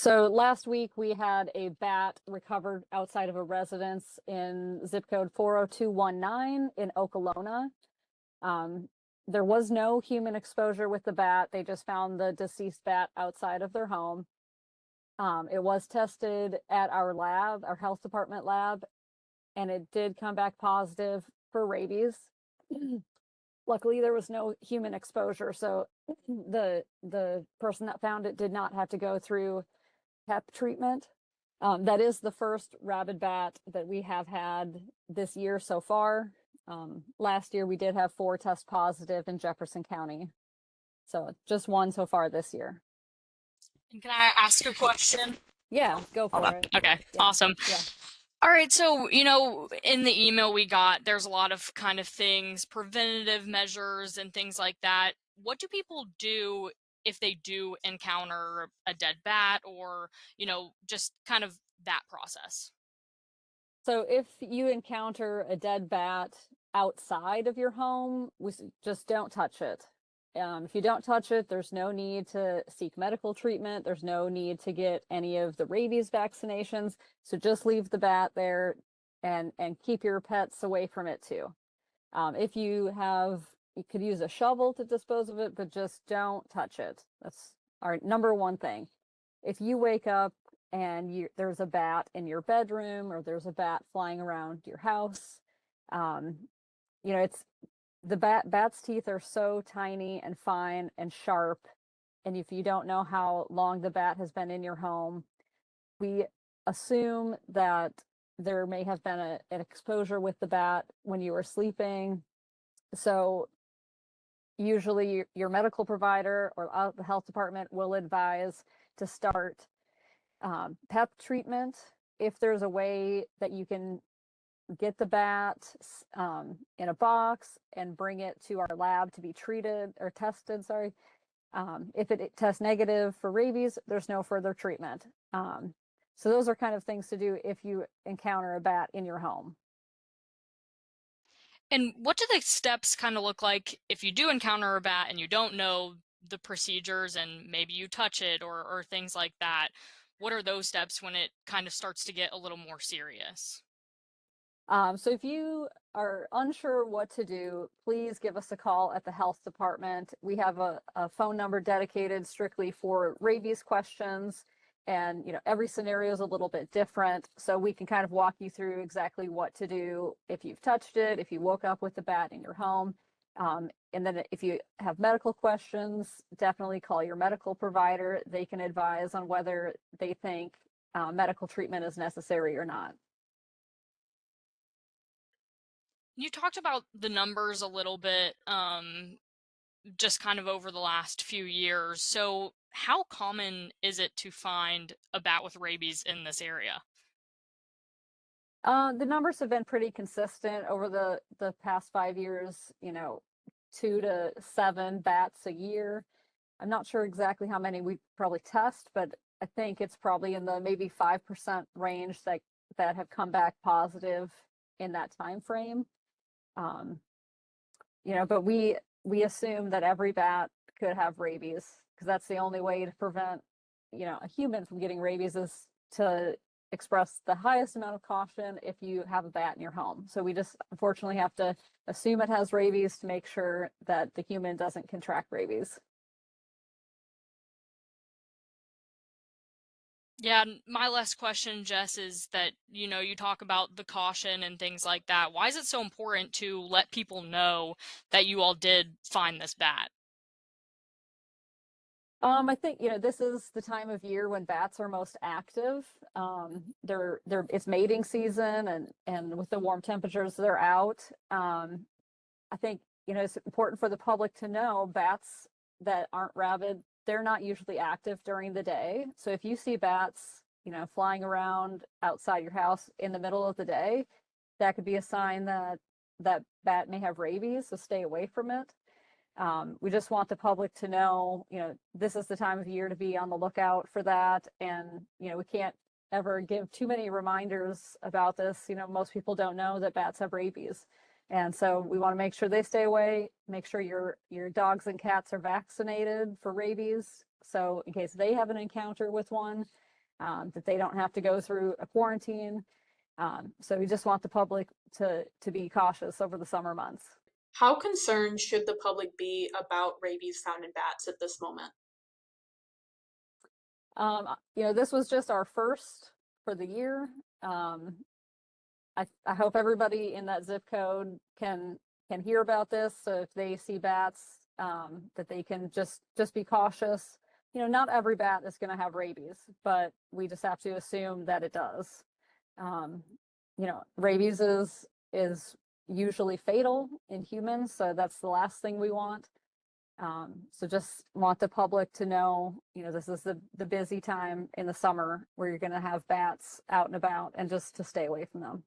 So last week we had a bat recovered outside of a residence in zip code 40219 in Okolona. There was no human exposure with the bat. They just found the deceased bat outside of their home. It was tested at our lab, our health department lab, and it did come back positive for rabies. Luckily, there was no human exposure, so the person that found it did not have to go through PEP treatment. That is the first rabid bat that we have had this year so far. Last year, we did have 4 test positive in Jefferson County. So just 1 so far this year. Can I ask a question? Yeah, go for it. Okay, Yeah. awesome. Yeah. All right, so, in the email we got, there's a lot of kind of things, preventative measures and things like that. What do people do if they do encounter a dead bat or, just kind of that process? So if you encounter a dead bat outside of your home, just don't touch it. If you don't touch it, there's no need to seek medical treatment. There's no need to get any of the rabies vaccinations. So just leave the bat there and keep your pets away from it too. If you could use a shovel to dispose of it, but just don't touch it. That's our number one thing. If you wake up and there's a bat in your bedroom or there's a bat flying around your house, the bat's teeth are so tiny and fine and sharp. And if you don't know how long the bat has been in your home, we assume that there may have been an exposure with the bat when you were sleeping. So usually your medical provider or the health department will advise to start PEP treatment. If there's a way that you can get the bat in a box and bring it to our lab to be treated or tested, if it tests negative for rabies, there's no further treatment. So those are kind of things to do if you encounter a bat in your home. And what do the steps kind of look like if you do encounter a bat and you don't know the procedures and maybe you touch it or things like that? What are those steps when it kind of starts to get a little more serious? So if you are unsure what to do, please give us a call at the health department. We have a phone number dedicated strictly for rabies questions. And every scenario is a little bit different, so we can kind of walk you through exactly what to do if you've touched it, if you woke up with the bat in your home. And then if you have medical questions, definitely call your medical provider. They can advise on whether they think medical treatment is necessary or not. You talked about the numbers a little bit, just kind of over the last few years. So how common is it to find a bat with rabies in this area? The numbers have been pretty consistent over the past 5 years, 2 to 7 bats a year. I'm not sure exactly how many we probably test, but I think it's probably in the maybe 5% range that have come back positive in that time frame. But we assume that every bat could have rabies because that's the only way to prevent, a human from getting rabies is to express the highest amount of caution if you have a bat in your home. So we just unfortunately have to assume it has rabies to make sure that the human doesn't contract rabies. Yeah, my last question, Jess, is that, you talk about the caution and things like that. Why is it so important to let people know that you all did find this bat? I think, this is the time of year when bats are most active. It's mating season and with the warm temperatures, they're out. I think, it's important for the public to know bats that aren't rabid, they're not usually active during the day. So if you see bats, flying around outside your house in the middle of the day, that could be a sign that that bat may have rabies, so stay away from it. We just want the public to know, this is the time of year to be on the lookout for that. And, we can't ever give too many reminders about this. Most people don't know that bats have rabies. And so we want to make sure they stay away, make sure your dogs and cats are vaccinated for rabies. So in case they have an encounter with one, that they don't have to go through a quarantine. So we just want the public to be cautious over the summer months. How concerned should the public be about rabies found in bats at this moment? This was just our first for the year. I hope everybody in that zip code can hear about this. So if they see bats, that they can just be cautious. Not every bat is going to have rabies, but we just have to assume that it does. Rabies is usually fatal in humans, so that's the last thing we want. So just want the public to know, this is the busy time in the summer where you're going to have bats out and about, and just to stay away from them.